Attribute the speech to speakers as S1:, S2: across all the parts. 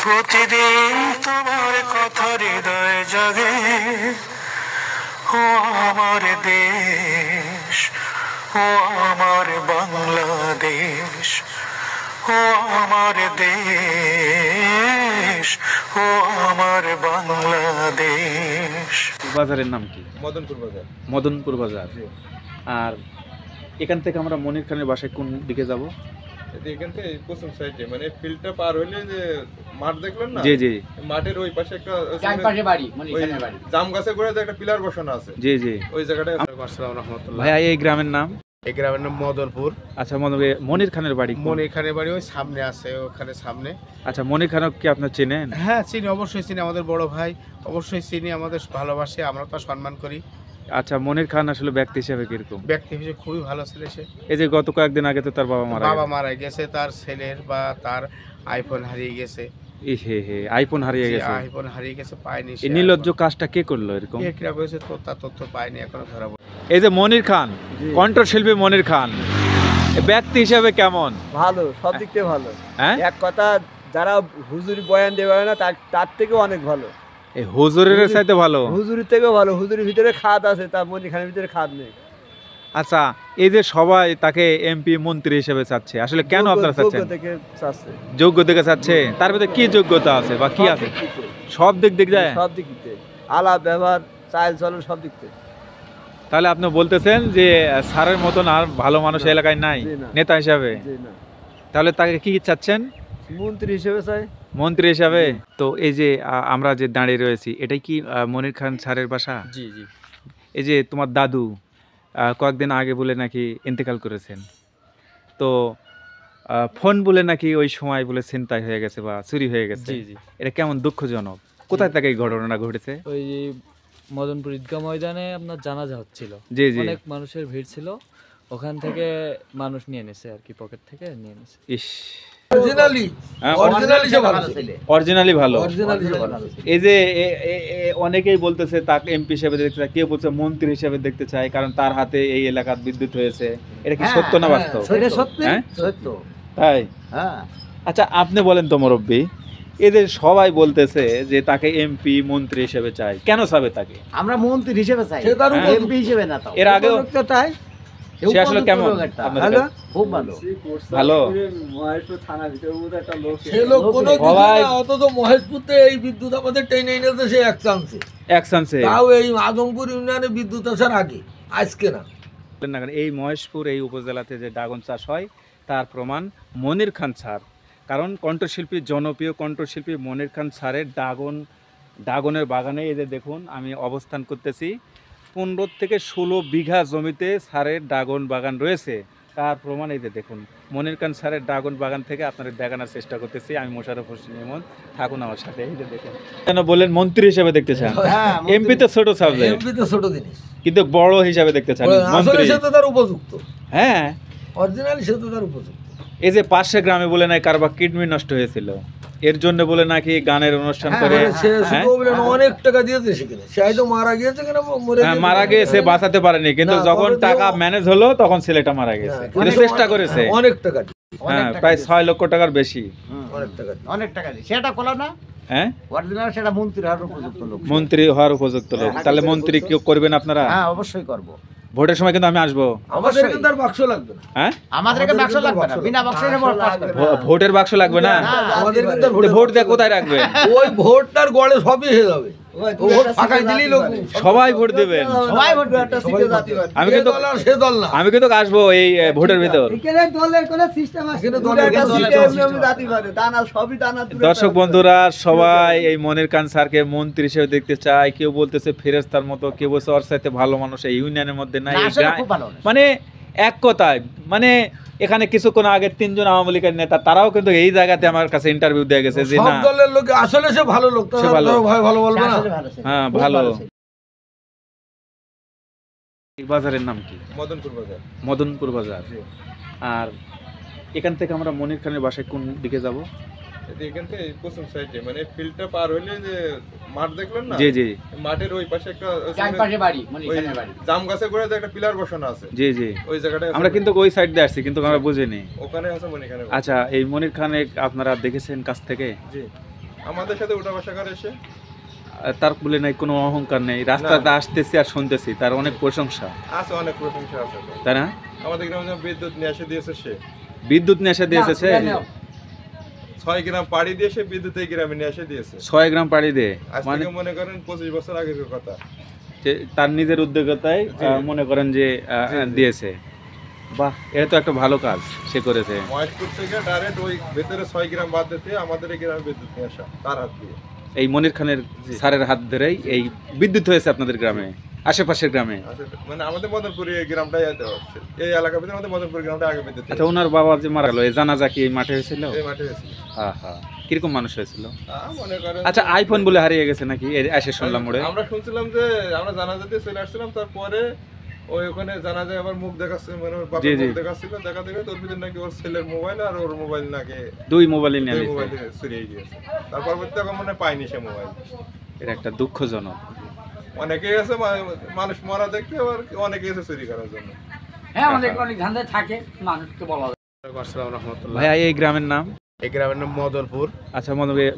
S1: প্রতিদিন তোমার কথা হৃদয়ে জাগে, ও আমার দেশ, ও আমার বাংলাদেশ, ও আমার দেশ, ও আমার বাংলাদেশ।
S2: বাজারের নাম কি?
S3: মদনপুর বাজার।
S2: মদনপুর বাজার। আর এখান থেকে আমরা মনির খানের বাসায় কোন দিকে যাব?
S3: এখান থেকে পশ্চিম সাইডে, মানে ফিল্ডটা পার হইলে যে মাঠ দেখলেন না,
S2: জি জি,
S3: মাঠের ওই পাশে একটা
S4: ডান পাশে বাড়ি, মনির খানের বাড়ি।
S3: জাম গাছে করে যে একটা পিলার বসানো আছে,
S2: জি জি,
S3: ওই জায়গাটায়। আসসালামু রাহমাতুল্লাহ।
S2: ভাইয়া এই গ্রামের নাম?
S5: এই গ্রামের নাম মদনপুর।
S2: আচ্ছা, মনির খানের বাড়ি?
S5: মনির খানের বাড়ি ওই সামনে আছে, ওখানে সামনে।
S2: আচ্ছা, মনির খানক কি আপনার চেনেন?
S5: হ্যাঁ চিনি, অবশ্যই চিনি, আমাদের বড় ভাই, অবশ্যই চিনি, আমাদের ভালোবাসে, আমরা তো সম্মান করি।
S2: আচ্ছা, মনির খান আসলে ব্যক্তি হিসেবে কিরকম?
S5: ব্যক্তি হিসেবে খুবই ভালো ছেলে সে।
S2: এই যে গত কয়েকদিন আগে তো তার বাবা
S5: মারা গেছে, তার ছেলের বা তার আইফোন হারিয়ে গেছে।
S2: আইফোন হারিয়ে গেছে,
S5: আইফোন হারিয়ে গেছে, পায়নি।
S2: এই নির্লজ্জ কাজটা কে করলো এরকম?
S5: কে কিরা করেছে তো তার তথ্য পায়নি, এখনো ধরা পড়ে।
S2: এই যে মনির খান, কণ্ঠশিল্পী মনির খান, ব্যক্তি হিসেবে কেমন?
S6: ভালো, সব দিক থেকে ভালো।
S2: হ্যাঁ,
S6: এক কথা, যারা হুজুরি বয়ান দেবে না তার থেকেও অনেক ভালো।
S2: এই হুজুরের চাইতে ভালো?
S6: হুজুরির থেকেও ভালো। হুজুরির ভিতরে খাদ আছে, তার মনির খানের ভিতরে খাদ নেই।
S2: আচ্ছা, এই যে সবাই তাকে এমপি মন্ত্রী হিসেবে চাচ্ছে, আসলে কেন আপনারা চাচ্ছেন? যোগ্য দেখে চাচ্ছে? তার ভিতরে কি যোগ্যতা আছে বা কি আছে? সব দিক যায়,
S6: সব দিক দিতে, আলাপ ব্যবহার, চাল চলন, সব দিক থেকে।
S2: তাহলে আপনি বলতেছেন যে স্যারের মতন আর ভালো মানুষ এলাকায় নাই নেতা হিসাবে? তাহলে তাকে কি চাচ্ছেন?
S6: মন্ত্রী হিসেবে চাই।
S2: মন্ত্রী হিসাবে? তো এই যে আমরা যে দাঁড়িয়ে রয়েছি, এটাই কি মনির খান স্যারের বাসা?
S3: জি জি।
S2: এই যে তোমার দাদু কয়েকদিন আগে বলে নাকি ইন্তেকাল করেছেন, তো ফোন বলে নাকি ওই সময় বলে ছিনতাই হয়ে গেছে বা চুরি হয়ে গেছে।
S4: জি জি।
S2: এটা কেমন দুঃখজনক। কোথায় থেকে এই ঘটনা ঘটেছে?
S4: ওই মদনপুর ঈদগাহ ময়দানে আপনার জানাজা হচ্ছিল,
S2: জি জি,
S4: অনেক মানুষের ভিড় ছিল, ওখান থেকে মানুষ নিয়ে নিছে আর কি, পকেট থেকে নিয়ে নিছে।
S2: ইস,
S4: অরিজিনালি ভালো।
S2: এই যে অনেকেই বলতেছে তাকে এমপি হিসেবে দেখতে চায়, কেউ বলছে মন্ত্রী হিসেবে দেখতে চায়, কারণ তার হাতে এই এলাকার বিদ্যুৎ হয়েছে। এটা কি সত্য না বাস্তব? হ্যাঁ
S6: সত্য।
S2: তাই?
S6: হ্যাঁ।
S2: আচ্ছা, আপনি বলেন তো মুরব্বী, এদের সবাই বলতেছে যে তাকে এমপি মন্ত্রী হিসেবে চাই, কেন চাবে তাকে?
S6: আমরা মন্ত্রী হিসেবে চাই, এমপি হিসেবে না। তাও
S2: এর আগেও
S6: তাই
S2: সে আসলে কেমন?
S6: ভালো, খুব ভালো।
S2: ভালো।
S6: মহেশপুর থানার ভিতরে একটা লোক,
S7: সে লোক কোনো কিছু
S2: সবাই
S7: না, অথচ মহেশপুরতে এই বিদ্যুৎ আমাদের টেনে এনেছে সে এক চান্সে। তাও এই আদমপুর ইউনিয়নে বিদ্যুৎ আসার আগে, আজকে না।
S2: এই মহেশপুর এই উপজেলাতে যে ড্রাগন চাষ হয় তার প্রমাণ মনির খান স্যার। কারণ কণ্ঠশিল্পী, জনপ্রিয় কণ্ঠশিল্পী মনির খান স্যারের ড্রাগনের বাগানে এই যে দেখুন আমি অবস্থান করতেছি, 15 থেকে 16 বিঘা জমিতে স্যারের ড্রাগন বাগান রয়েছে। তার প্রমাণ এই যে দেখুন, মনির খান স্যারের ড্রাগন বাগান থেকে আপনাদের দেখানোর চেষ্টা করতেছি আমি, মোশাররফ হোসেন ইমন। থাকুন আমার সাথে। এই যে দেখুন, কেন বলেন মন্ত্রী হিসেবে দেখতে চান? এমপি তো ছোট সাবজেক্ট,
S7: এমপি তো ছোট জিনিস,
S2: কিন্তু বড় হিসাবে দেখতে চান মন্ত্রী।
S7: আসলে সে তো তার উপযুক্ত।
S2: হ্যাঁ,
S7: অরিজিনালি সে তো তার উপযুক্ত।
S2: এই যে পাশে গ্রামে বলে নাই কারবার কিডনি নষ্ট হয়েছিল, এর জন্য বলে নাকি গানের অনুষ্ঠান করে।
S7: সে শুধু অভিনয় অনেক টাকা দিয়েছে সেখানে, সে হয়তো মারা গিয়েছে কিনা
S2: মারা গিয়েছে, বাঁচাতে পারেনি, কিন্তু যখন টাকা ম্যানেজ হলো তখন ছেলেটা মারা গেছে। কিন্তু চেষ্টা করেছে
S7: অনেক টাকা,
S2: হ্যাঁ, প্রায় 6 লক্ষ টাকার বেশি।
S6: অনেক টাকা দিয়ে সেটা করলো না।
S2: হ্যাঁ,
S6: অরিজিনাল সেটা মন্ত্রী হওয়ার উপযুক্ত লোক।
S2: মন্ত্রী হওয়ার উপযুক্ত লোক। তাহলে মন্ত্রী কেউ করবেন আপনারা?
S6: হ্যাঁ, অবশ্যই করব।
S2: ভোটের সময় কিন্তু আমি আসবো।
S7: আমাদের কিন্তু আর বাক্স লাগবে না।
S2: হ্যাঁ,
S6: আমাদের বাক্স লাগবে না, বিনা বাক্সে
S2: ভোটের বাক্স লাগবে না।
S7: আমাদের কিন্তু
S2: ভোট দিয়ে কোথায় রাখবেন?
S7: ওই ভোটটার গড়ে সবই হয়ে যাবে।
S2: সবাই ভোট দেবেন।
S6: সবাই ভোট দেবে, একটা সিটে জাতি হবে।
S2: আমি কিন্তু
S7: সে দল না,
S2: আমি কিন্তু আসবো এই ভোটের ভিতর।
S6: এখানে দলের কোনো সিস্টেম আছে?
S7: এখানে দলের
S6: একটা
S7: কোনো
S6: সিটে
S7: system
S6: এমনি জাতি পারে, দানা সবই দানা।
S2: দর্শক বন্ধুরা, সবাই এই মনির খান স্যারকে মন্ত্রী হিসেবে দেখতে চায়। কেউ বলতেছে ফেরেশতার মতো, কেউ বলছে ওর সাথে ভালো মানুষ এই ইউনিয়নের মধ্যে নাই। মানে এক কথায়, মানে এখানে কিছুক্ষণ আগে 3 জন আওয়ামী লীগের নেতা, তারাও কিন্তু এই জায়গাতে আমার কাছে ইন্টারভিউ দিয়ে গেছে যে
S7: সব
S2: না,
S7: দলের লোক আসলে সে ভালো লোক,
S2: সে ভালো।
S7: ভালো বলবে না।
S2: হ্যাঁ, ভালো। এই বাজারের নাম কি?
S3: মদনপুর বাজার।
S2: মদনপুর বাজার। আর এখান থেকে আমরা মনির খানের বাসায় কোন দিকে যাব?
S3: এখান থেকে পশ্চিম সাইডে, মানে ফিল্ডটা পার হইলে যে মাঠ দেখলেন না,
S2: জি জি,
S3: মাঠের ওই পাশে একটা
S4: ডান পাশে বাড়ি, মনির খানের বাড়ি।
S3: জাম গাছে করে যে একটা পিলার বসানো আছে,
S2: জি জি,
S3: ওই জায়গাটায়
S2: আমরা কিন্তু ওই সাইড দিয়ে আসছি, কিন্তু আমরা বুঝিনি।
S3: ওখানে আছে মনির খানের।
S2: আচ্ছা, এই মনির খানে আপনারা দেখেছেন কাছ থেকে?
S3: জি। আমাদের সাথে উঠা বসা করে এসে।
S2: তার বলে নাই কোনো অহংকার নেই, রাস্তাতে আসতেছি আর শুনতেছি, তার অনেক প্রশংসা,
S3: আছে অনেক প্রশংসা আছে।
S2: তাই না?
S3: আমাদের গ্রামে যেমন বিদ্যুৎ নিয়ে এসে দিয়েছে সে,
S2: বিদ্যুৎ নিয়ে এসে দিয়েছে সে,
S3: 6 গ্রাম পাড়ি দিয়ে সে বিদ্যুৎ এই গ্রামে নিয়ে এসে দিয়েছে।
S2: 6 গ্রাম পাড়ি দিয়ে,
S3: আজ
S2: মানে
S3: থেকে মনে করেন 25 বছর আগের কথা।
S2: তার নিজের উদ্যোগতায় মনে করেন যে দিয়েছে। বাহ, এটা তো একটা ভালো কাজ সে করেছে।
S3: মহেশপুর থেকে ডাইরেক্ট ওই ভেতরে 6 গ্রাম বাদ দিতে আমাদের এই গ্রামে বিদ্যুৎ নিয়ে আসা তার হাত দিয়ে।
S2: এই মনির খানের স্যারের হাত ধরেই এই বিদ্যুৎ হয়েছে আপনাদের গ্রামে, আশেপাশের গ্রামে।
S3: মানে আমাদের মদনপুর এই গ্রামটাই হচ্ছে, এই এলাকার ভিতরে আমাদের মদনপুর গ্রামটা আগে বিদ্যুৎ।
S2: আচ্ছা, ওনার বাবা যে মারা গেল, এই জানাজা কি এই মাঠে হয়েছিল?
S3: এই মাঠে হয়েছিল।
S2: হ্যাঁ হ্যাঁ, কিরকম মানুষ হয়েছিল?
S3: মনে করেন
S2: আচ্ছা, আইফোন বলে হারিয়ে গেছে নাকি এসে শুনলাম মোড়ে?
S3: আমরা শুনছিলাম যে আমরা জানাজাতে চলে আসছিলাম, তারপরে ওই ওখানে জানা যায় আবার মুখ দেখাচ্ছে, মানে ওর বাবার মুখ দেখাচ্ছিল, দেখা দেখে তোর ভিতরে নাকি ওর ছেলের মোবাইল আর ওর মোবাইল নাকি 2
S2: মোবাইল নিয়ে গেছে,
S3: মোবাইল চুরি হয়ে গিয়েছে। তারপর থেকে মনে পাইনি সে মোবাইল।
S2: এটা একটা দুঃখজনক।
S3: অনেকে আছে মানুষ মরা দেখতে, আবার অনেকে আছে চুরি করার জন্য।
S8: হ্যাঁ, আমাদের অনেক ধান্দা থাকে, মানুষকে বলা যায়।
S5: আসসালামু রাহমাতুল্লাহ।
S2: ভাইয়া, এই গ্রামের নাম?
S5: এই গ্রামের নাম মদনপুর।
S2: আচ্ছা,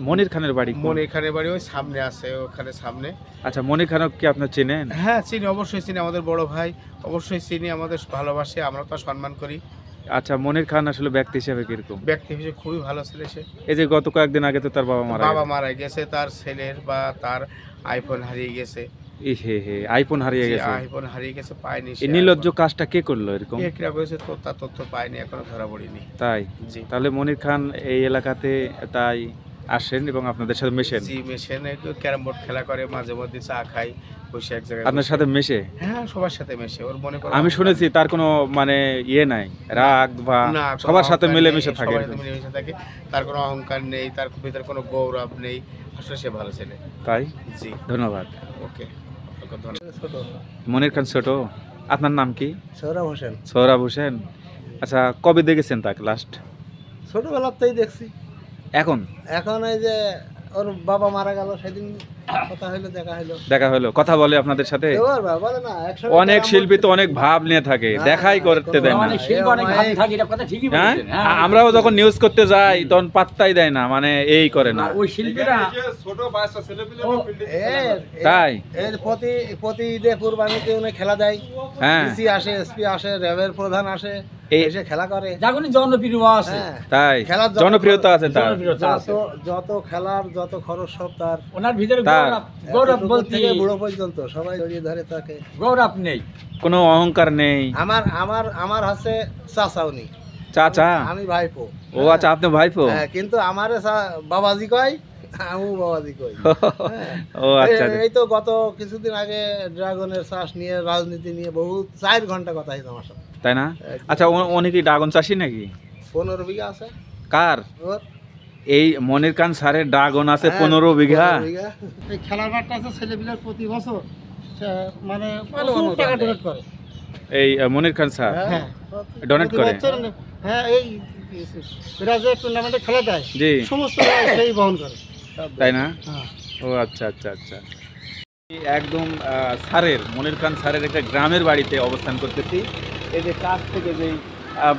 S2: মনির খানের বাড়ি?
S5: মনির খানের বাড়ি ওই সামনে আছে, ওখানে সামনে।
S2: আচ্ছা, মনির খানক কি আপনার চেনেন?
S5: হ্যাঁ চিনি, অবশ্যই চিনি, আমাদের বড় ভাই, অবশ্যই চিনি, আমাদের ভালোবাসে, আমরা তো সম্মান করি।
S2: আচ্ছা, মনির খান আসলে ব্যক্তি হিসেবে কিরকম?
S5: ব্যক্তি হিসেবে খুবই ভালো ছেলে সে।
S2: এই যে গত কয়েকদিন আগে তো তার বাবা
S5: মারা গেছে, তার ছেলের বা তার আইফোন হারিয়ে গেছে।
S2: আইফোন হারিয়ে গেছে,
S5: আইফোন হারিয়ে গেছে, পায়নি।
S2: এই নির্লজ্জ কাজটা কে করলো এরকম?
S5: কে করেছে তো তার তথ্য পায়নি, এখনো ধরা পড়েনি।
S2: তাই?
S5: জি।
S2: তাহলে মনির খান এই এলাকাতে তাই আসেন এবং আপনাদের সাথে মেশেন?
S5: জি, মেশেন, ক্যারাম বোর্ড খেলা করে, মাঝে মধ্যে চা খাই বসে এক জায়গায়।
S2: আপনার সাথে মেশে?
S5: হ্যাঁ, সবার সাথে মেশে। ওর মনে করো
S2: আমি শুনেছি তার কোনো মানে ইয়ে নাই, রাগ বা সবার সাথে মিলেমিশে থাকে,
S5: মিলেমিশে থাকে, তার কোনো অহংকার নেই, তার ভিতরে কোনো গৌরব নেই। আসলে সে ভালো ছেলে।
S2: তাই?
S5: জি,
S2: ধন্যবাদ।
S5: ওকে।
S2: মনির খান ছোট, আপনার নাম কি?
S6: সৌরভ হোসেন।
S2: সৌরভ হোসেন। আচ্ছা, কবে দেখেছেন তাকে লাস্ট?
S6: ছোটবেলাতেই দেখছি।
S2: এখন
S6: এই যে ওর বাবা মারা গেল সেদিন দেখা হলো,
S2: কথা বলে আপনাদের সাথে?
S6: বলে না,
S2: অনেক শিল্পী তো অনেক ভাব নিয়ে থাকে, দেখাই করতে দেয় না। হ্যাঁ, আমরাও যখন নিউজ করতে যাই তখন পাত্তাই দেয় না, মানে এই করে না।
S8: ওই শিল্পীরা
S3: ছোট বাচ্চা ছেলেপিলে
S2: তাই
S6: প্রতি ঈদে কুরবানিতে উনি খেলা দেয়।
S2: হ্যাঁ,
S6: ডিসি আসে, এসপি আসে, র্যাবের প্রধান আসে, এসে খেলা করে।
S8: যখনই জনপ্রিয় আছে,
S2: তাই জনপ্রিয়তা আছে তার।
S6: যত খেলার যত খরচ সব তার।
S8: ওনার ভিতরে গৌরব বলতে
S6: বুড়ো পর্যন্ত সবাই জড়িয়ে ধরে তাকে।
S8: গৌরব নেই,
S2: কোনো অহংকার নেই।
S6: আমার হাতে চাচা, উনি
S2: চাচা,
S6: আমি ভাইপো।
S2: ও আচ্ছা, আপনি ভাইপো?
S6: হ্যাঁ, কিন্তু আমার বাবাজি কয়, আমি বাবাজি কই।
S2: ও আচ্ছা।
S6: এই তো গত কিছুদিন আগে ড্রাগনের চাষ নিয়ে, রাজনীতি নিয়ে বহু 4 ঘন্টা কথা হয়েছে আমার সাথে,
S2: তাই না? আচ্ছা, উনি কি ড্রাগন চাষি নাকি?
S6: 15 বিঘা আছে।
S2: কার?
S6: ওর।
S2: এই মনির খান স্যারের ড্রাগন আছে 15 বিঘা।
S6: এই খেলার মাঠটা আছে, ছেলেপিলের প্রতি বছর মানে প্রচুর টাকা ডোনেট করে
S2: এই মনির খান স্যার ডোনেট করে।
S6: হ্যাঁ, এই যে টুর্নামেন্টে খেলা দেয়,
S2: জি,
S6: সমস্ত সেই বহন করে,
S2: তাই না? ও আচ্ছা আচ্ছা আচ্ছা। একদম স্যারের, মনির খান স্যারের একটা গ্রামের বাড়িতে অবস্থান করতেছি। এই যে কাছ থেকে যেই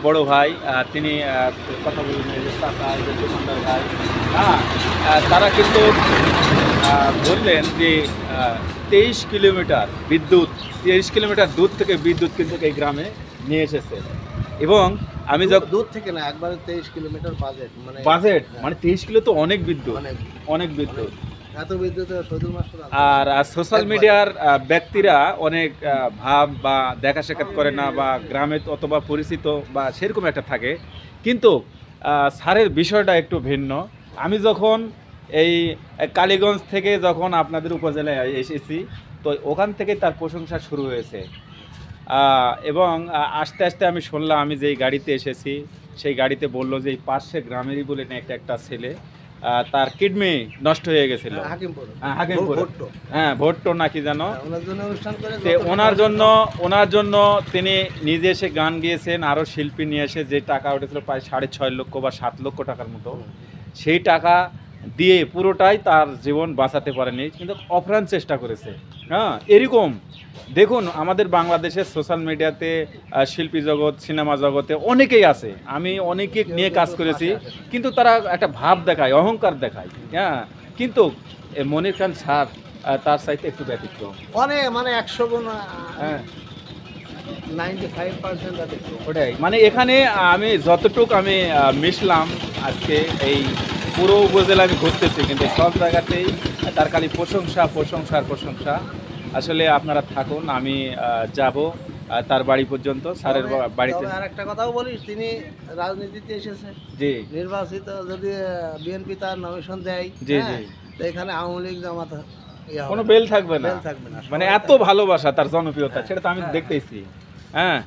S2: বড় ভাই, তিনি কথা বললেন, এই যে চাচা, এই যে দোকানদার ভাই, তারা কিন্তু বললেন যে 23 কিলোমিটার বিদ্যুৎ, 23 কিলোমিটার দূর থেকে বিদ্যুৎ কিন্তু এই গ্রামে নিয়ে এসেছে। এবং আমি যখন
S6: দূর থেকে না, একবারে 23 কিলোমিটার বাজেট,
S2: মানে 23 কিলো তো অনেক বিদ্যুৎ, অনেক বিদ্যুৎ।
S6: এত বিদ্যুৎ
S2: আর সোশ্যাল মিডিয়ার ব্যক্তিরা অনেক ভাব বা দেখা সাক্ষাৎ করে না, বা গ্রামে অথবা পরিচিত বা সেরকম একটা থাকে, কিন্তু স্যারের বিষয়টা একটু ভিন্ন। আমি যখন এই কালীগঞ্জ থেকে যখন আপনাদের উপজেলায় এসেছি, তো ওখান থেকে তার প্রশংসা শুরু হয়েছে। এবং আস্তে আস্তে আমি শুনলাম, আমি যেই গাড়িতে এসেছি সেই গাড়িতে বললো যে এই পাশে গ্রামেরই বলে না একটা ছেলে, তার কিডনি নষ্ট হয়ে গেছিল হাকিমপুর, হ্যাঁ ভোট্টো নাকি জানো, ওনার জন্য তিনি নিজে এসে গান গিয়েছেন, আরও শিল্পী নিয়ে এসে যে টাকা উঠেছিল প্রায় 6.5 লক্ষ বা 7 লক্ষ টাকার মতো, সেই টাকা দিয়ে পুরোটাই তার জীবন বাঁচাতে পারেনি, কিন্তু অপ্রাণ চেষ্টা করেছে। হ্যাঁ, এরকম দেখুন আমাদের বাংলাদেশের সোশ্যাল মিডিয়াতে শিল্পী জগৎ, সিনেমা জগতে অনেকেই আছে, আমি অনেকে নিয়ে কাজ করেছি, কিন্তু তারা একটা ভাব দেখায়, অহংকার দেখায়। হ্যাঁ, কিন্তু মনির খান স্যার তার চাইতে একটু ব্যতিক্রম।
S6: অনেক মানে 100 গুণ
S2: হ্যাঁ
S6: 95% ব্যতিক্রম।
S2: ওটাই মানে এখানে আমি যতটুক আমি মিশলাম আজকে এই পুরো উপজেলা আমি ঘুরতেছি, কিন্তু সব জায়গাতেই তার খালি প্রশংসা প্রশংসা আর প্রশংসা। আসলে আপনারা থাকুন, আমি যাব তার বাড়ি পর্যন্ত, স্যারের বাড়িতে।
S6: আর একটা কথাও বলিস, তিনি রাজনীতিতে এসেছে,
S2: জি
S6: নির্বাচিত, যদি বিএনপি তার নমিনেশন দেয়,
S2: জি
S6: হ্যাঁ,
S2: জি,
S6: তো এখানে আওয়ামী লীগ জামাত
S2: কোনো বেল থাকবে না,
S6: বেল থাকবে না।
S2: মানে এত ভালোবাসা তার জনপ্রিয়তা, সেটা তো আমি দেখতেইছি। হ্যাঁ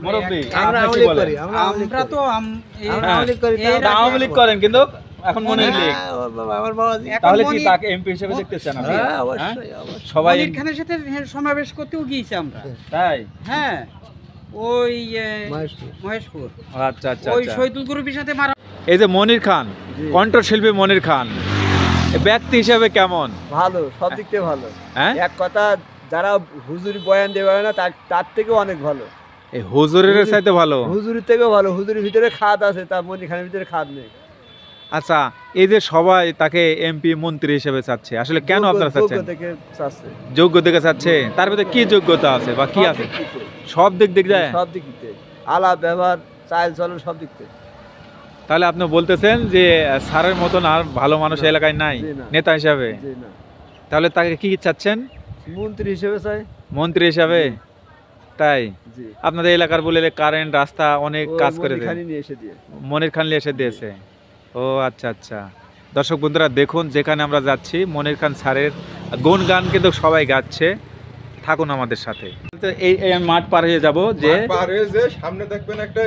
S2: মুরব্বী,
S6: আমরা
S2: আপনি
S6: আওয়ামী
S2: কি
S6: লীগ
S2: বলেন?
S6: করি, আমরা আওয়ামী লীগ
S8: আমরা
S6: করি।
S8: তো
S6: আমরা আওয়ামী লীগ করি,
S2: তা আওয়ামী লীগ করেন, কিন্তু এখন মনে নেই,
S6: হ্যাঁ, আমার বাবাজি।
S2: তাহলে কি তাকে এমপি হিসেবে দেখতেছেন আপনি?
S6: হ্যাঁ,
S2: হ্যাঁ?
S6: অবশ্যই, অবশ্যই।
S2: সবাই
S8: মনির খানের সাথে সমাবেশ করতেও গিয়েছি আমরা।
S2: তাই?
S8: হ্যাঁ ওই
S6: মহেশপুর।
S8: মহেশপুর,
S2: আচ্ছা আচ্ছা
S8: ওই
S2: আচ্ছা।
S8: শহীদুল গ্রুপের সাথে মারা।
S2: এই যে মনির খান, কণ্ঠশিল্পী মনির খান, ব্যক্তি হিসেবে কেমন?
S9: ভালো, সব দিক থেকে ভালো।
S2: হ্যাঁ,
S9: এক কথা, যারা হুজুরি বয়ান দেবে না তার থেকেও অনেক ভালো,
S2: এই হুজুরের চাইতে ভালো।
S9: হুজুরির থেকেও ভালো। হুজুরির ভিতরে খাদ আছে, তার মনির খানের ভিতরে খাদ নেই।
S2: আচ্ছা, এই যে সবাই তাকে এমপি মন্ত্রী হিসেবে চাচ্ছে, আসলে কেন আপনারা চাচ্ছেন?
S9: যোগ্য থেকে চাচ্ছে।
S2: যোগ্য দিকে চাচ্ছে, তার ভিতরে কি যোগ্যতা আছে বা কি আছে? সব দিক দিক যায়।
S9: সব দিক থেকে, আলাপ ব্যবহার, চাল চলন, সব দিক থেকে।
S2: তাহলে আপনি বলতেছেন যে স্যারের মতন আর ভালো মানুষ এলাকায় নাই
S9: জি না।
S2: নেতা হিসাবে?
S9: জি না,
S2: তাহলে তাকে কি চাচ্ছেন?
S9: মন্ত্রী হিসেবে চাই।
S2: মন্ত্রী হিসাবে? তাই?
S9: জি,
S2: আপনাদের এলাকার বলে কারেন্ট রাস্তা অনেক কাজ করে দেয়,
S9: খানি নিয়ে এসে দিয়ে।
S2: মনির খান এসে দিয়েছে। ও আচ্ছা আচ্ছা। দর্শক বন্ধুরা দেখুন, যেখানে আমরা যাচ্ছি মনির খান স্যারের গুণগান কিন্তু সবাই গাচ্ছে, থাকুন আমাদের সাথে। তো এই আমি মাঠ পার হয়ে যাব, যে
S3: পার হয়ে যে সামনে দেখবেন একটা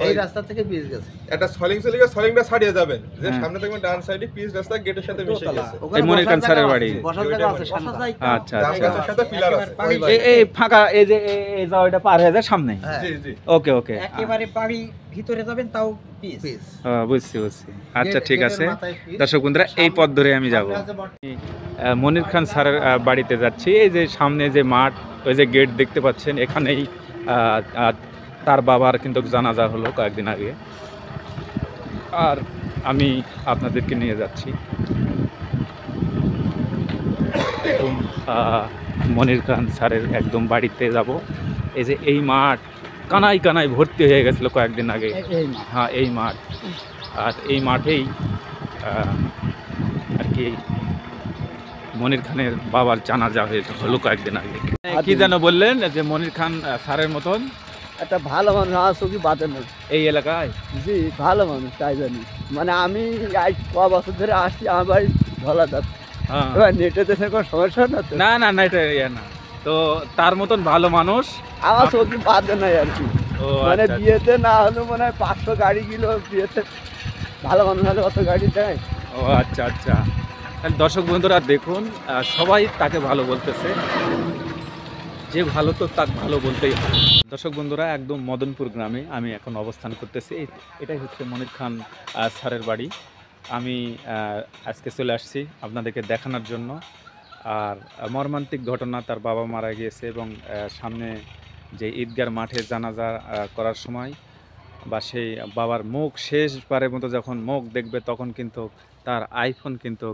S6: এই রাস্তা থেকে পিস গেছে,
S3: একটা সলিংটা ছাড়িয়ে যাবেন, যে
S2: হ্যাঁ।
S3: সামনে দেখবেন ডান সাইডে পিচ রাস্তা গেটের সাথে মিশে গেছে,
S2: এই মনির খান স্যারের বাড়ি।
S6: বসার জায়গা আছে সামনে।
S2: আচ্ছা
S3: জাম
S2: আচ্ছা।
S3: গাছের সাথে পিলার আছে।
S2: এই ফাঁকা, এই যে এই জায়গাটা পার হয়ে যায় সামনে।
S6: হ্যাঁ,
S3: জি জি।
S2: ওকে ওকে,
S8: একেবারে বাড়ি ভিতরে যাবেন তাও পিস।
S6: পিস।
S2: বুঝছি বুঝছি। আচ্ছা ঠিক
S6: গেটের
S2: আছে
S6: মাথায় পিস।
S2: দর্শক বন্ধুরা, এই পথ ধরে আমি যাব।
S6: সামনে আছে বট-
S2: মনির খান স্যারের বাড়িতে যাচ্ছি। এই যে সামনে যে মাঠ, ওই যে গেট দেখতে পাচ্ছেন, এখানেই তার বাবার কিন্তু জানাজা হলো কয়েকদিন আগে, আর আমি আপনাদেরকে নিয়ে যাচ্ছি একদম মনির খান স্যারের একদম বাড়িতে যাব। এই যে এই মাঠ কানায় কানায় ভর্তি হয়ে গেছিলো কয়েকদিন আগে। হ্যাঁ এই মাঠ, আর এই মাঠেই আর কি মনির খানের বাবার জানাজা হলো কয়েকদিন আগে। কি যেন বললেন যে মনির খান স্যারের মতন
S9: একটা ভালো মানুষ আমার চোখে বাঁধে না।
S2: এই এলাকায়?
S9: জি, ভালো মানুষ, তাই জানি। মানে আমি আজ ক বছর ধরে আসছি, আমার বাড়ি ধলা যাচ্ছে।
S2: হ্যাঁ।
S9: এবার নেটে দেশে কোনো সমস্যা না তো?
S2: না না না, এটা ইয়ে না তো, তার মতন ভালো মানুষ
S9: আমার চোখে বাঁধে নাই আর কি।
S2: ও
S9: মানে
S2: আচ্ছা,
S9: বিয়েতে না হলেও মনে হয় 500 গাড়ি গেল বিয়েতে। ভালো মানুষ হলে অত গাড়ি দেয়?
S2: ও আচ্ছা আচ্ছা। তাহলে দর্শক বন্ধুরা দেখুন, সবাই তাকে ভালো বলতেছে, যে ভালো তো তাকে ভালো বলতেই হয়। দর্শক বন্ধুরা, একদম মদনপুর গ্রামে আমি এখন অবস্থান করতেছি। এটাই হচ্ছে মনির খান স্যারের বাড়ি। আমি আজকে চলে আসছি আপনাদেরকে দেখানোর জন্য। আর মর্মান্তিক ঘটনা, তার বাবা মারা গিয়েছে, এবং সামনে যে ঈদগার মাঠে জানাজা করার সময় বা সেই বাবার মুখ শেষবারের মতো যখন মুখ দেখবে, তখন কিন্তু তার আইফোন কিন্তু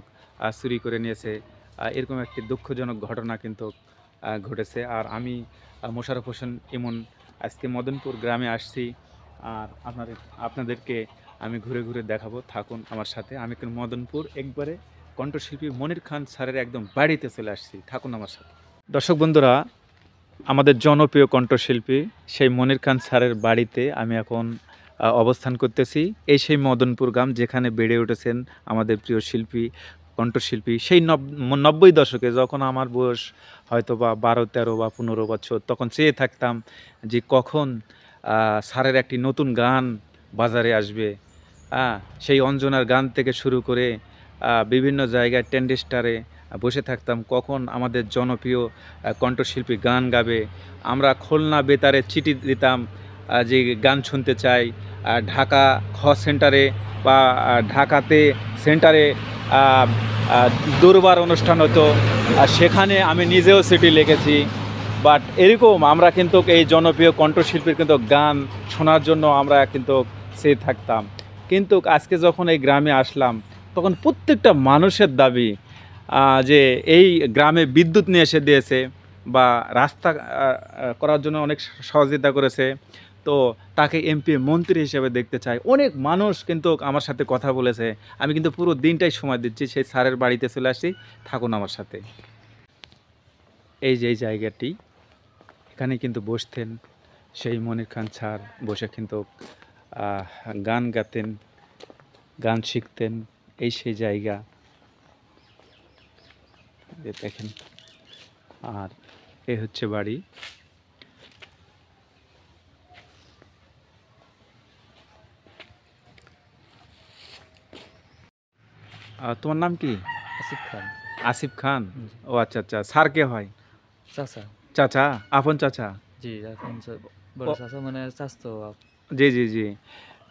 S2: চুরি করে নিয়েছে। এরকম একটি দুঃখজনক ঘটনা কিন্তু ঘটেছে। আর আমি মোশাররফ হোসেন ইমন আজকে মদনপুর গ্রামে আসছি, আর আপনাদেরকে আমি ঘুরে ঘুরে দেখাবো, থাকুন আমার সাথে। আমি কিন্তু মদনপুর একবারে কণ্ঠশিল্পী মনির খান স্যারের একদম বাড়িতে চলে আসছি, থাকুন আমার সাথে। দর্শক বন্ধুরা, আমাদের জনপ্রিয় কণ্ঠশিল্পী সেই মনির খান স্যারের বাড়িতে আমি এখন অবস্থান করতেছি। এই সেই মদনপুর গ্রাম, যেখানে বেড়ে উঠেছেন আমাদের প্রিয় শিল্পী, কণ্ঠশিল্পী। সেই 90 দশকে, যখন আমার বয়স হয়তো বা 12, 13 বা 15 বছর, তখন চেয়ে থাকতাম যে কখন স্যারের একটি নতুন গান বাজারে আসবে। সেই অঞ্জনার গান থেকে শুরু করে বিভিন্ন জায়গায় টেন্ডেস্টারে বসে থাকতাম, কখন আমাদের জনপ্রিয় কণ্ঠশিল্পী গান গাবে। আমরা খুলনা বেতারে চিঠি দিতাম যে গান শুনতে চাই। ঢাকা খ সেন্টারে বা ঢাকাতে সেন্টারে দুর্বার অনুষ্ঠান হতো, সেখানে আমি নিজেও চিঠি লিখেছি। বাট এরকম আমরা কিন্তু এই জনপ্রিয় কণ্ঠশিল্পীর কিন্তু গান শোনার জন্য আমরা কিন্তু চেয়ে থাকতাম। কিন্তু আজকে যখন এই গ্রামে আসলাম, তখন প্রত্যেকটা মানুষের দাবি যে এই গ্রামে বিদ্যুৎ নিয়ে এসে দিয়েছে বা রাস্তা করার জন্য অনেক সহযোগিতা করেছে, তো তাকে এমপি মন্ত্রী হিসেবে দেখতে চাই। অনেক মানুষ কিন্তু আমার সাথে কথা বলেছে। আমি কিন্তু পুরো দিনটাই সময় দিচ্ছি, সেই স্যারের বাড়িতে চলে আসি, থাকুন আমার সাথে। এই যে এই জায়গাটি, এখানে কিন্তু বসতেন সেই মনির খান স্যার, বসে কিন্তু গান গাতেন, গান শিখতেন। এই সেই জায়গা দেখেন, আর এ হচ্ছে বাড়ি। তোমার নাম কি?
S4: আসিফ খান।
S2: আসিফ খান, ও আচ্ছা আচ্ছা। স্যার কে হয়?
S4: চাচা।
S2: চাচা, আপন চাচা?
S4: জি, এখন বড় চাচা মানে চাচতো।
S2: জি জি জি।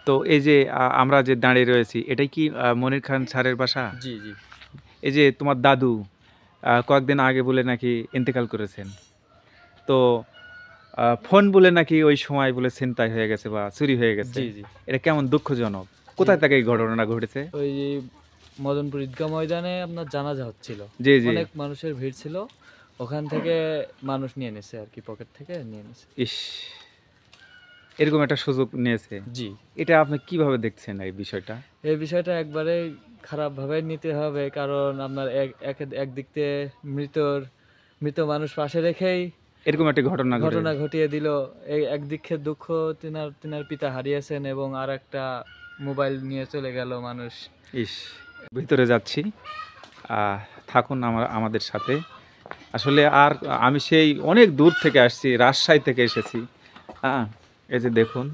S2: তো এই যে আমরা যে দাঁড়িয়ে রয়েছি, এটাই কি মনির খান স্যারের বাসা?
S4: জি জি।
S2: এই যে তোমার দাদু কয়েকদিন আগে বলে নাকি ইন্তেকাল করেছেন, তো ফোন বলে নাকি ওই সময় বলে ছিনতাই হয়ে গেছে বা চুরি হয়ে গেছে।
S4: জি জি।
S2: এটা কেমন দুঃখজনক। কোথায় থেকে এই ঘটনাটা ঘটেছে?
S4: ওই মদনপুর ঈদগাহ ময়দানে আপনার জানাজা হচ্ছিল,
S2: জি জি।
S4: অনেক মানুষের ভিড় ছিল, ওখান থেকে মানুষ নিয়ে নিছে আর কি, পকেট থেকে নিয়ে নিছে।
S2: ইস, এরকম একটা সুযোগ নিয়েছে।
S4: জি।
S2: এটা আপনি কিভাবে দেখছেন এই বিষয়টা?
S4: এই বিষয়টা একবারে খারাপভাবে নিতে হবে, কারণ আপনার একদিক থেকে মৃত মানুষ পাশে রেখেই
S2: এরকম একটা ঘটনা
S4: ঘটিয়ে দিল। একদিক থেকে দুঃখ, তিনার পিতা হারিয়েছেন, এবং আর একটা মোবাইল নিয়ে চলে গেল মানুষ।
S2: ইস, ভিতরে যাচ্ছি, থাকুন আমাদের সাথে। আসলে আর আমি সেই অনেক দূর থেকে আসছি, রাজশাহী থেকে এসেছি। এই যে দেখুন,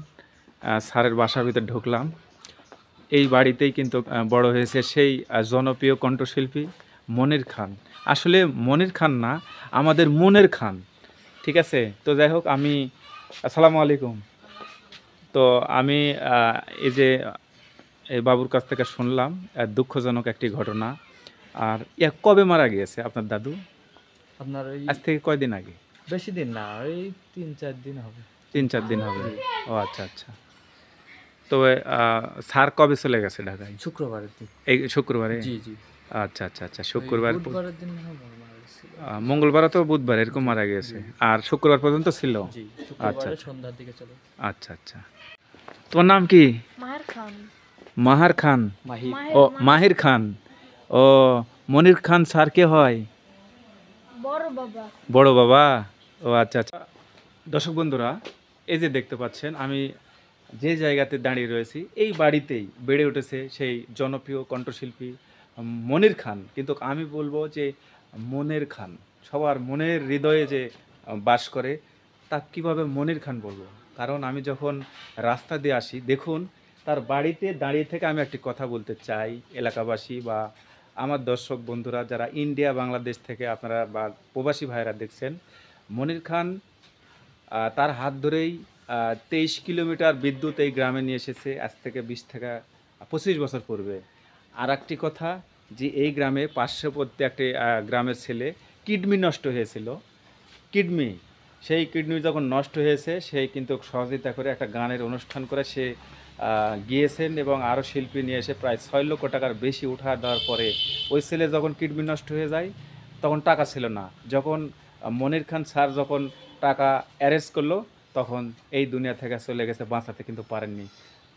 S2: স্যারের বাসার ভিতরে ঢুকলাম। এই বাড়িতেই কিন্তু বড় হয়েছে সেই জনপ্রিয় কণ্ঠশিল্পী মনির খান। আসলে মনির খান না, আমাদের মনের খান, ঠিক আছে? তো যাই হোক, আমি আসসালামু আলাইকুম। তো আমি এই যে এই বাবুর কাছ থেকে শুনলাম দুঃখজনক একটি ঘটনা। আর কবে মারা গিয়েছে আপনার দাদু?
S4: আপনার
S2: আজ থেকে কয়দিন আগে?
S4: বেশি দিন না, ওই 3-4 দিন হবে।
S2: 3-4 দিন হবে। ও আচ্ছা আচ্ছা। তবে স্যার কবে চলে গেছে ঢাকায়?
S4: শুক্রবারের দিন।
S2: এই শুক্রবারে?
S4: জি জি।
S2: আচ্ছা আচ্ছা আচ্ছা। শুক্রবার,
S4: বুধবারের দিন
S2: মঙ্গলবার তো বুধবার এরকম মারা গেছে, আর শুক্রবার পর্যন্ত ছিল।
S4: জি,
S2: আচ্ছা
S4: শুক্রবারে সন্ধ্যার দিকে চলে।
S2: আচ্ছা আচ্ছা। তোমার নাম কি?
S10: মাহির খান।
S2: মাহার খান? ও মাহির খান। ও, মনির খান স্যার কে হয়?
S10: বড় বাবা।
S2: বড় বাবা, ও আচ্ছা আচ্ছা। দর্শক বন্ধুরা, এই যে দেখতে পাচ্ছেন আমি যে জায়গাতে দাঁড়িয়ে রয়েছি, এই বাড়িতেই বেড়ে উঠেছে সেই জনপ্রিয় কণ্ঠশিল্পী মনির খান। কিন্তু আমি বলবো যে মনের খান, সবার মনের হৃদয়ে যে বাস করে, তা কীভাবে মনির খান বলবো? কারণ আমি যখন রাস্তা দিয়ে আসি, দেখুন তার বাড়িতে দাঁড়িয়ে থেকে আমি একটি কথা বলতে চাই এলাকাবাসী বা আমার দর্শক বন্ধুরা যারা ইন্ডিয়া বাংলাদেশ থেকে আপনারা বা প্রবাসী ভাইরা দেখছেন। মনির খান তার হাত ধরেই 23 কিলোমিটার বিদ্যুৎ এই গ্রামে নিয়ে এসেছে, আজ থেকে 20-25 বছর পূর্বে। আর একটি কথা, যে এই গ্রামে পার্শ্ববর্তী একটি গ্রামের ছেলে কিডনি নষ্ট হয়েছিল, সেই কিডনি যখন নষ্ট হয়েছে, সেই কিন্তু সহযোগিতা করে একটা গানের অনুষ্ঠান করে সে গিয়েছেন, এবং আরও শিল্পী নিয়ে এসে প্রায় 6 লক্ষ টাকার বেশি উঠা দেওয়ার পরে ওই ছেলে যখন কিডনি নষ্ট হয়ে যায়, তখন টাকা ছিল না। যখন মনির খান স্যার যখন টাকা অ্যারেঞ্জ করলো, তখন এই দুনিয়া থেকে চলে গেছে, বাঁচাতে কিন্তু পারেননি।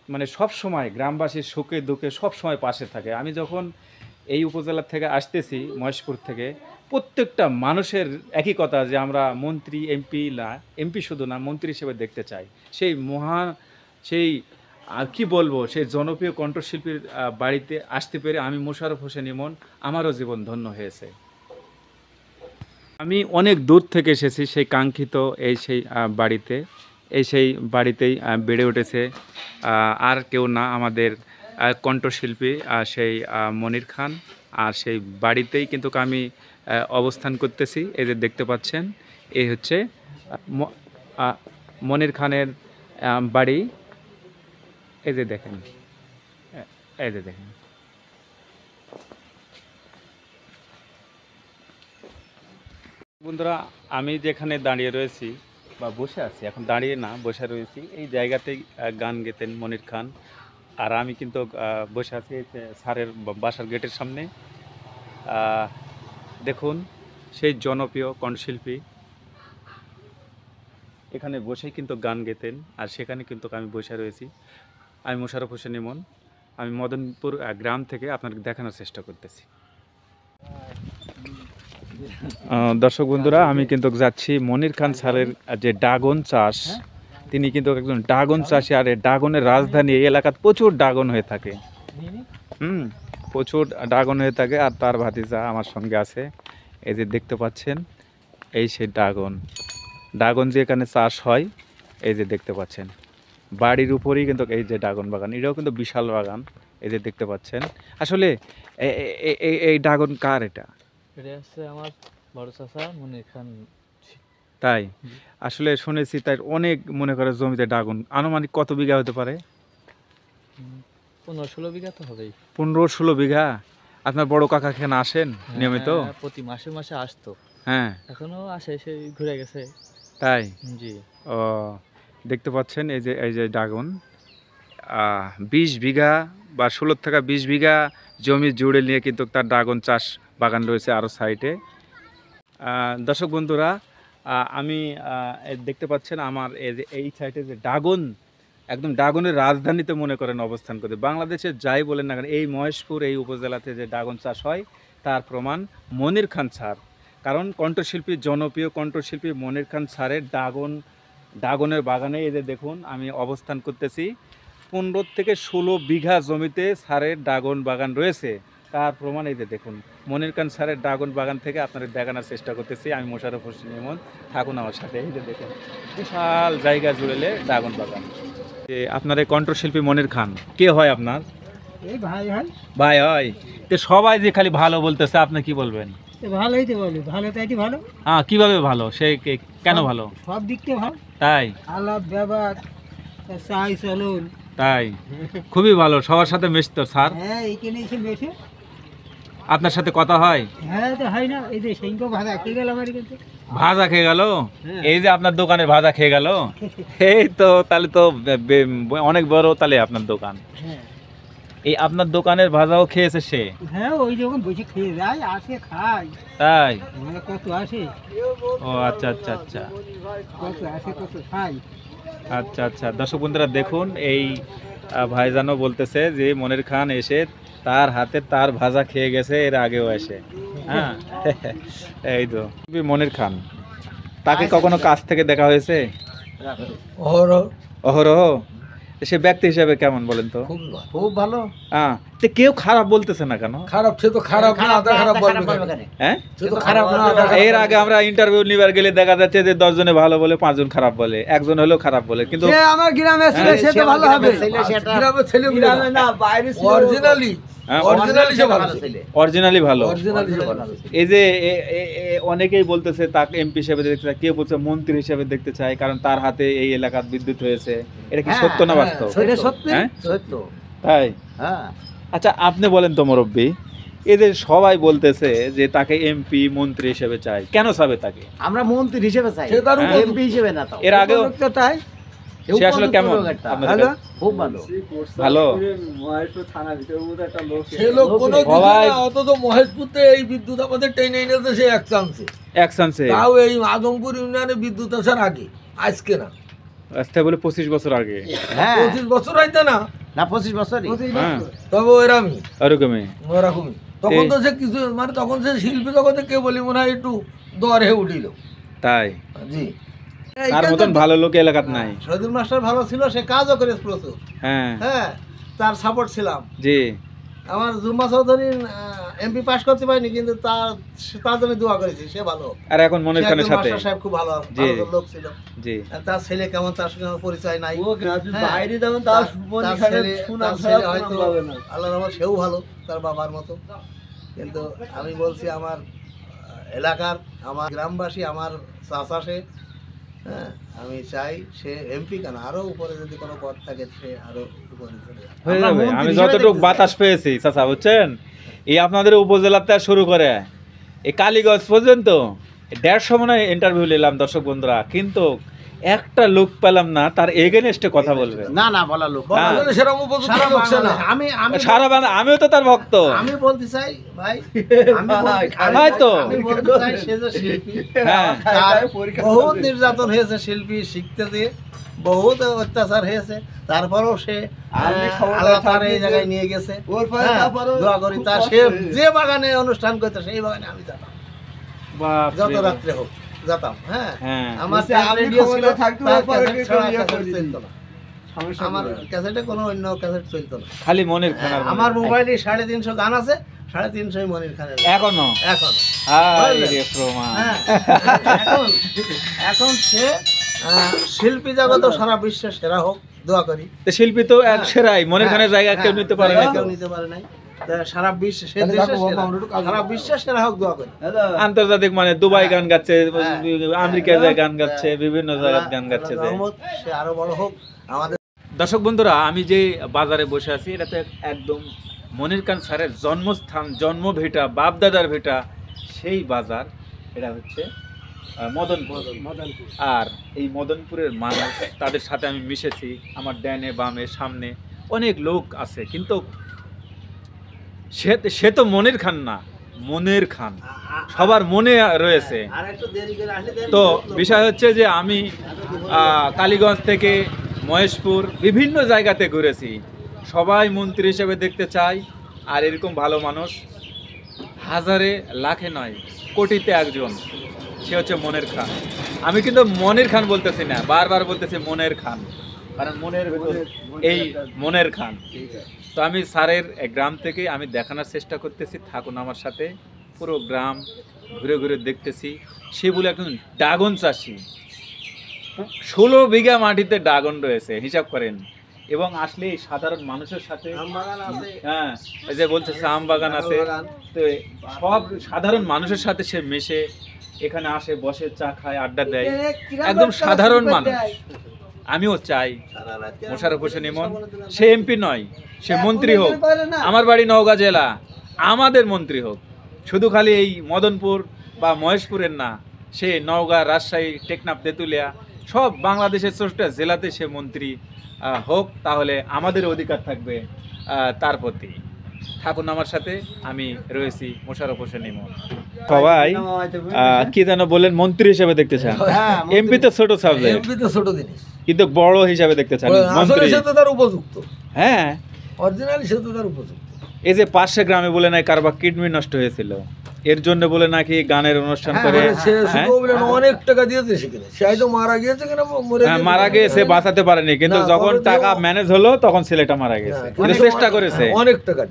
S2: মানে সব সময় গ্রামবাসীর সুখে দুঃখে সব সময় পাশে থাকে। আমি যখন এই উপজেলা থেকে আসতেছি, মহেশপুর থেকে, প্রত্যেকটা মানুষের একই কথা যে আমরা মন্ত্রী এমপি শুধু না, মন্ত্রী হিসেবে দেখতে চাই। সেই আর কি বলবো, সেই জনপ্রিয় কণ্ঠশিল্পীর বাড়িতে আসতে পেরে আমি মোশাররফ হোসেন ইমন, আমারও জীবন ধন্য হয়েছে। আমি অনেক দূর থেকে এসেছি সেই কাঙ্ক্ষিত সেই বাড়িতেই বেড়ে উঠেছে আর কেউ না, আমাদের কণ্ঠশিল্পী সেই মনির খান। আর সেই বাড়িতেই কিন্তু আমি অবস্থান করতেছি। এই যে দেখতে পাচ্ছেন, এই হচ্ছে মনির খানের বাড়ি। এই যে দেখেন, বন্ধুরা, আমি যেখানে দাঁড়িয়ে রয়েছি বা বসে আছি, এখন দাঁড়িয়ে না বসে রয়েছি, এই জায়গাতেই গান গেতেন মনির খান। আর আমি কিন্তু বসে আছি স্যারের বাসার গেটের সামনে। দেখুন সেই জনপ্রিয় কণ্ঠশিল্পী এখানে বসেই কিন্তু গান গেতেন, আর সেখানে কিন্তু আমি বসে রয়েছি। আমি মোশাররফ হোসেন ইমন, আমি মদনপুর গ্রাম থেকে আপনাদের দেখানোর চেষ্টা করতেছি। দর্শক বন্ধুরা, আমি কিন্তু যাচ্ছি মনির খান স্যারের যে ড্রাগন চাষ, তিনি কিন্তু একজন ড্রাগন চাষি, আর এই ড্রাগনের রাজধানী এই এলাকায় প্রচুর ড্রাগন হয়ে থাকে। প্রচুর ড্রাগন হয়ে থাকে। আর তার ভাতিজা আমার সঙ্গে আছে, এই যে দেখতে পাচ্ছেন, এই সেই ড্রাগন যে এখানে চাষ হয়, এই যে দেখতে পাচ্ছেন বাড়ির উপরেই কিন্তু এই যে ড্রাগন বাগান, এটাও কিন্তু বিশাল বাগান, এই যে দেখতে পাচ্ছেন। আসলে এই ড্রাগন কার? এটা
S4: আছে আমার বড় চাচা মনির খান।
S2: তাই? আসলে শুনেছি তাই অনেক মনে করে জমিতে ড্রাগন। আনুমানিক কত বিঘা হতে পারে?
S4: 15-16 বিঘা তো হবেই।
S2: 15-16 বিঘা। আপনার বড় কাকা এখানে আসেন নিয়মিত?
S4: প্রতি মাসে মাসে আসতো।
S2: হ্যাঁ,
S4: এখনো আসে, এসে ঘুরে গেছে।
S2: তাই?
S4: জি।
S2: ও, দেখতে পাচ্ছেন এই যে ড্রাগন 20 বিঘা বা 16 থেকে 20 বিঘা জমি জুড়ে নিয়ে কিন্তু তার ড্রাগন চাষ বাগান রয়েছে আরও সাইডে। দর্শক বন্ধুরা, আমি দেখতে পাচ্ছেন আমার এই সাইডে যে ড্রাগন, একদম ড্রাগনের রাজধানীতে মনে করেন অবস্থান করে। বাংলাদেশে যাই বলেন না কেন, এই মহেশপুর এই উপজেলাতে যে ড্রাগন চাষ হয় তার প্রমাণ মনির খান স্যার। কারণ কণ্ঠশিল্পী, জনপ্রিয় কণ্ঠশিল্পী মনির খান স্যারের ড্রাগনের বাগানে এই যে দেখুন আমি অবস্থান করতেছি। 15 থেকে 16 বিঘা জমিতে স্যারের ড্রাগন বাগান রয়েছে, তার প্রমাণ এই যে দেখুন মনির খান স্যারের ড্রাগন বাগান থেকে আপনাদের দেখানোর চেষ্টা করতেছি। আমি মোশাররফ হোসেন ইমন, থাকুন আমার সাথে। এই যে দেখুন বিশাল জায়গা জুড়ে ড্রাগন বাগান। যে আপনার এই কণ্ঠশিল্পী মনির খান কে হয় আপনার?
S6: এই ভাই হয়।
S2: ভাই হয়? তো সবাই যে খালি ভালো বলতেছে, আপনি কি বলবেন?
S6: ভালোই তো বলি, ভালো তাই ভালো।
S2: হ্যাঁ, কিভাবে ভালো? সে কেন ভালো?
S6: সব দিক থেকে ভালো।
S2: তাই?
S6: আলাপ ব্যবহার, চাই চলুন।
S2: তাই? খুবই ভালো, সবার সাথে মিশতো স্যার।
S6: হ্যাঁ, এইখানে এসে মেশে।
S2: আপনার সাথে কথা হয়?
S6: হ্যাঁ, তো হয় না। এই যে সিংহ ভাজা খেয়ে গেল আমার কাছে।
S2: ভাজা খেয়ে গেল? এই যে আপনার দোকানে ভাজা খেয়ে গেল? এই তো তাহলে তো অনেক বড় তাহলে আপনার দোকান।
S6: হ্যাঁ,
S2: এই আপনার দোকানের ভাজাও খেয়েছে সে?
S6: হ্যাঁ, ওই যখন বসে খেয়ে যায়, আসে খায়।
S2: তাই?
S6: কত আসে।
S2: ও আচ্ছা আচ্ছা আচ্ছা,
S6: কত আসে কত খায়।
S2: আচ্ছা আচ্ছা। দর্শক বন্ধুরা দেখুন, এই ভাইজানও বলতেছে যে মনির খান এসে তার হাতে তার ভাজা খেয়ে গেছে এর আগেও এসে। হ্যাঁ, এই তো মনির খান। তাকে কখনো কাছ থেকে দেখা হয়েছে? অহরহ। সে ব্যক্তি হিসেবে কেমন বলেন তো?
S6: খুব ভালো।
S2: হ্যাঁ, তো কেউ খারাপ বলতেছে না কেন?
S7: খারাপ, সে তো খারাপ না, আধা খারাপ বলবে কেন?
S2: হ্যাঁ,
S7: সে তো খারাপ না, আধা খারাপ।
S2: এর আগে আমরা ইন্টারভিউ নিবার গেলে দেখা যাচ্ছে যে 10 জনে ভালো বলে, 5 জন খারাপ বলে, একজন হলেও খারাপ বলে। কিন্তু
S6: সে আমার গ্রামে ছেলে, সে তো ভালো হবে।
S7: গ্রামের ছেলে
S6: গ্রামে না, বাইরে ছিল।
S7: অরিজিনালি সে ভালো ছেলে।
S2: অরিজিনালি ভালো।
S7: অরিজিনালি সে ভালো।
S2: এই যে অনেকেই বলতেছে তাকে এমপি হিসেবে দেখতে চায়, কেউ বলছে মন্ত্রী হিসেবে দেখতে চায়, কারণ তার হাতে এই এলাকার বিদ্যুৎ হয়েছে। এটা কি সত্য না বাস্তব?
S6: এটা সত্যি, সত্য।
S2: তাই?
S6: হ্যাঁ।
S2: আচ্ছা, আপনি বলেন তো মুরব্বী, এদের সবাই বলতেছে যে তাকে এমপি মন্ত্রী হিসেবে চাই, কেন চাবে তাকে?
S6: আমরা মন্ত্রী হিসেবে চাই, এমপি হিসেবে না। তো
S2: এর আগেও
S6: তাই
S2: সে আসলে কেমন?
S6: ভালো, খুব ভালো।
S2: ভালো।
S7: সে লোক কোনো কিছু না, অথচ মহেশপুরতে এই বিদ্যুৎ আমাদের টেনে এনেছে সে এক চান্সে। তাও এই আজমপুর ইউনিয়নে বিদ্যুৎ আসার আগে, আজকে না।
S2: আজকে বলে 25 বছর আগে।
S6: হ্যাঁ,
S7: 25 বছর হইতে না,
S6: 25 বছরই।
S7: তবে ওরকমই।
S2: ওরকমই।
S7: তখন তো সে কিছু, মানে তখন সে শিল্পী জগতে কে বলি মনে হয় একটু দরে উঠিল।
S2: তাই?
S7: জি।
S2: তার মতন ভালো লোক এলাকাত নাই।
S6: শহীদুল মাস্টার ভালো ছিল, সে কাজও করে প্রচুর।
S2: হ্যাঁ
S6: হ্যাঁ, তার সাপোর্ট ছিলাম।
S2: জি।
S6: আমার জুম্মা চৌধুরী এমপি পাস করতে পারেনি, কিন্তু তার জন্য দোয়া করেছি, সে ভালো।
S2: আর এখন মনির খানের সাথে
S6: মাস্টার সাহেব খুব ভালো লোক ছিল।
S2: জি।
S6: তার ছেলে কেমন, তার সঙ্গে আমার পরিচয় নাই।
S8: বাইরে যেমন তার
S6: ছেলে হয়তো আল্লাহর রহমতে সেও ভালো, তার বাবার মতো। কিন্তু আমি বলছি আমার এলাকার, আমার গ্রামবাসী, আমার চাচা সে, হ্যাঁ, আমি চাই সে এমপি কেন, আরো উপরে যদি কোনো পদ থাকে সে আরো উপরে
S2: হয়ে যাবে। আমি যতটুকু বাতাস পেয়েছি চাচা, বুঝছেন, এই আপনাদের উপজেলাতে শুরু করে এই কালীগঞ্জ পর্যন্ত 150 মনে ইন্টারভিউ নিলাম দর্শক বন্ধুরা, কিন্তু একটা লোক পেলাম না তার এগেনস্টে কথা বলবে।
S5: না না বলা লোক
S7: সেরকম উপযুক্ত লোক সে না।
S2: সারা বাংলা আমিও তো তার ভক্ত।
S6: আমি বলতে চাই ভাই,
S2: হয়তো
S6: আমি বলতে চাই সে যে শিল্পী,
S2: হ্যাঁ
S6: তার বহুত নির্যাতন হয়েছে শিল্পী শিখতে দিয়ে, বহুত অত্যাচার হয়েছে, তারপরেও সে আল্লাহ তার এই জায়গায় নিয়ে গেছে। দোয়া করি তার, সে যে বাগানে অনুষ্ঠান করতে সেই বাগানে আমি যেতাম, যত রাত্রে হোক যেতাম। হ্যাঁ আমার রেডিও ছিল, তার ক্যাসেট ছাড়া ক্যাসেট চলতো না, আমার ক্যাসেটে কোনো অন্য ক্যাসেট চলতো না,
S2: খালি মনির খান।
S6: আমার মোবাইলে 350 গান আছে, 350 মনির খানের
S2: এখনো।
S6: এখন সে শিল্পী জগৎ সারা বিশ্বের সেরা হোক, দোয়া করি।
S2: শিল্পী তো এক সেরাই, মনির খানের জায়গা কেউ নিতে পারে না,
S6: কেউ নিতে পারে নাই, সারা বিশ্বে সারা বিশ্বের সেরা হোক, দোয়া করি।
S2: আন্তর্জাতিক মানে দুবাই গান গাচ্ছে, আমেরিকায় যায় গান গাচ্ছে, বিভিন্ন জায়গায় গান গাচ্ছে,
S6: সে আরো বড় হোক। আমাদের
S2: দর্শক বন্ধুরা, আমি যে বাজারে বসে আছি এটা তো একদম মনির খান স্যারের জন্মস্থান, জন্ম ভিটা, বাপদাদার ভিটা, সেই বাজার। এটা হচ্ছে মদনপুর। আর এই মদনপুরের মানুষ, তাদের সাথে আমি মিশেছি, আমার ডানে বামে সামনে অনেক লোক আছে, কিন্তু সে তো মনির খান না, মনের খান সবার মনে রয়েছে। তো বিষয় হচ্ছে যে আমি কালীগঞ্জ থেকে মহেশপুর বিভিন্ন জায়গাতে ঘুরেছি, সবাই মন্ত্রী হিসেবে দেখতে চাই। আর এরকম ভালো মানুষ হাজারে লাখে নয়, কোটিতে একজন, সে হচ্ছে মনের খান। আমি কিন্তু মনির খান বলতেছি না, বারবার বলতেছি মনের খান, কারণ মনের ভেতর এই মনের খান। তো আমি স্যারের গ্রাম থেকে আমি দেখানোর চেষ্টা করতেছি, থাকুন আমার সাথে। পুরো গ্রাম ঘুরে ঘুরে দেখতেছি। সে বলে একজন ড্রাগন চাষি, 16 বিঘা মাটিতে ড্রাগন রয়েছে, হিসাব করেন। এবং আসলে এই সাধারণ মানুষের সাথে, হ্যাঁ এই যে বলতেছে আম বাগান আছে, তো সব সাধারণ মানুষের সাথে সে মেশে, এখানে আসে, বসে, চা খায়, আড্ডা দেয়, একদম সাধারণ মানুষ। আমিও চাই মোশাররফ হোসেন ইমন, সে এমপি নয়, সে মন্ত্রী হোক, আমার বাড়ি নওগাঁ জেলা, আমাদের মন্ত্রী হোক, শুধু খালি এই মদনপুর বা মহেশপুরের না, সে নওগাঁ, রাজশাহী, টেকনাফ, তেঁতুলিয়া, সব বাংলাদেশের ৬টা জেলাতে সে মন্ত্রী হোক, তাহলে আমাদের অধিকার থাকবে তার প্রতি। থাকুন আমার সাথে, আমি রয়েছি মোশাররফ হোসেন ইমন। সবাই কি যেন বলেন, মন্ত্রী হিসেবে দেখতে চান, এমপি তো ছোট সাবজেক্ট,
S7: এমপি তো ছোট জিনিস,
S2: কিন্তু বড় হিসাবে দেখতে চান মন্ত্রী।
S7: সে তো তার উপযুক্ত,
S2: হ্যাঁ
S7: অরিজিনালি সে তো তার উপযুক্ত।
S2: এই যে পাশে গ্রামে বলে নাই কারবার কিডনি নষ্ট হয়েছিল, এর জন্য বলে নাকি গানের অনুষ্ঠান করে,
S7: অনেক টাকা দিয়েছে সেখানে, সে হয়তো মারা গিয়েছে কিনা,
S2: মারা গিয়েছে, বাঁচাতে পারেনি, কিন্তু যখন টাকা ম্যানেজ হলো তখন ছেলেটা মারা গেছে, কিন্তু চেষ্টা করেছে
S7: অনেক টাকা,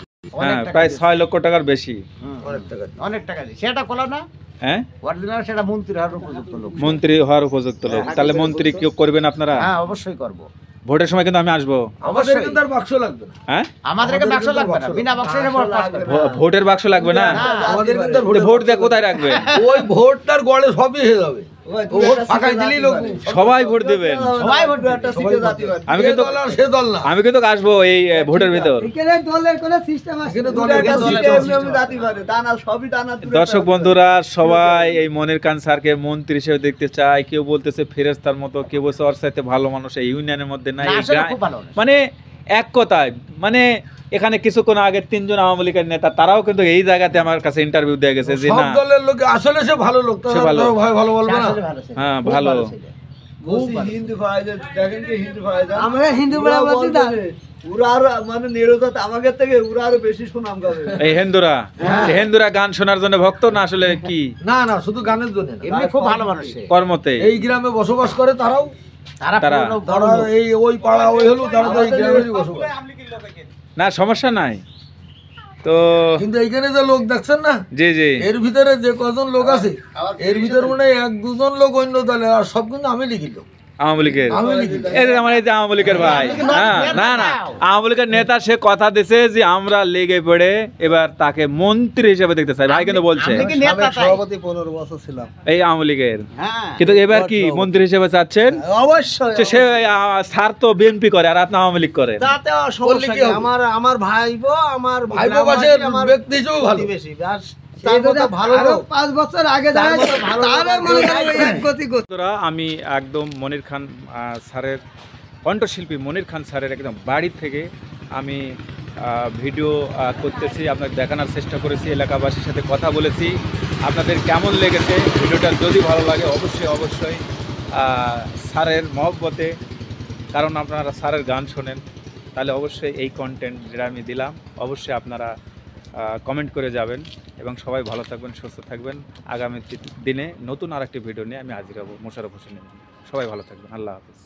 S2: হ্যাঁ প্রায় 6 লক্ষ টাকার বেশি,
S5: অনেক টাকা দিয়ে সেটা করলাম না।
S2: হ্যাঁ
S5: অরিজিনাল সেটা মন্ত্রী হওয়ার উপযুক্ত লোক,
S2: মন্ত্রী হওয়ার উপযুক্ত লোক। তাহলে মন্ত্রী কেউ করবেন আপনারা?
S5: হ্যাঁ অবশ্যই করব।
S2: ভোটের সময় কিন্তু আমি আসবো।
S7: আমাদের কিন্তু আর বাক্স লাগবে না।
S2: হ্যাঁ
S5: আমাদের বাক্স লাগবে না, বিনা বাক্সে
S2: ভোটের বাক্স লাগবে না।
S7: আমাদের কিন্তু
S2: ভোট দিয়ে কোথায় রাখবেন?
S7: ওই ভোটটার গড়ে সবই হয়ে যাবে,
S2: সবাই ভোট দেবেন, আমি কিন্তু আসবো এই ভোটের ভিতর। দর্শক বন্ধুরা, সবাই এই মনির খান স্যারকে মন্ত্রী হিসেবে দেখতে চায়। কেউ বলতেছে ফেরেশতার মতো, কেউ বলছে ওর সাথে ভালো মানুষ এই ইউনিয়নের মধ্যে নাই। মানে এক কথায়, মানে এখানে কিছুক্ষণ আগে 3 জন আওয়ামী লীগের নেতা, তারাও কিন্তু এই জায়গাতে আমার কাছে ইন্টারভিউ দিয়ে গেছে যে না,
S7: দলের লোক আসলে সে ভালো লোক,
S2: সে ভালো,
S7: ভালো বলবে না।
S2: হ্যাঁ ভালো।
S6: আমরা হিন্দু বরাবরই দা, ওরা আর মানে নিরোধত আমাদের থেকে ওরা আরো বেশি সুনাম গাবে।
S2: এই হিন্দুরা গান শোনার জন্য ভক্ত না, আসলে কি
S7: না না, শুধু গানের জন্য না,
S5: এমনি খুব ভালো মানুষ,
S2: কর্মতে
S7: এই গ্রামে বসবাস করে, তারাও তারা এই ওই পাড়া ওই হলো, তারা তো এই গ্রামেরই বসবাস,
S2: না সমস্যা নাই। তো
S7: কিন্তু এইখানে যে লোক দেখছেন না,
S2: জি জি,
S7: এর ভিতরে যে কজন লোক আছে, এর ভিতরে মানে 1-2 জন লোক অন্য দলের, আর সব কিন্তু আমি লিখি লোক,
S2: আওয়ামী লীগের। এই যে আমার এই যে আওয়ামী লীগের ভাই, না না আওয়ামী লীগের নেতা, সে কথা দিছে যে আমরা লেগে পড়ে এবার তাকে মন্ত্রী হিসেবে দেখতে চাই। ভাই কিন্তু বলছে
S6: সভাপতি 15 বছর ছিলাম
S2: এই আওয়ামী লীগের, কিন্তু এবার কি মন্ত্রী হিসেবে চাচ্ছেন?
S6: অবশ্যই।
S2: সে স্যার তো বিএনপি করে আর আপনি আওয়ামী লীগ করেন,
S6: তাতে সমস্যা কি? আমার ভাইবো, আমার
S7: ভাইবো পাশের ব্যক্তি হিসেবে ভালো,
S6: বেশি তার মতো ভালো লোক
S9: 5 বছর আগে
S6: তার মতো ভালো লোক
S2: বন্ধুরা, আমি একদম মনির খান স্যারের কণ্ঠশিল্পী মনির খান স্যারের একদম বাড়ি থেকে আমি ভিডিও করতেছি, আপনাকে দেখানোর চেষ্টা করেছি, এলাকাবাসীর সাথে কথা বলেছি। আপনাদের কেমন লেগেছে ভিডিওটা? যদি ভালো লাগে অবশ্যই অবশ্যই স্যারের মহব্বতে, কারণ আপনারা স্যারের গান শোনেন, তাহলে অবশ্যই এই কন্টেন্ট যেটা আমি দিলাম অবশ্যই আপনারা কমেন্ট করে যাবেন। এবং সবাই ভালো থাকবেন, সুস্থ থাকবেন। আগামী দিনে নতুন আরেকটি ভিডিও নিয়ে আমি হাজির হব। মোশাররফ হোসেন। সবাই ভালো থাকবেন। আল্লাহ হাফিজ।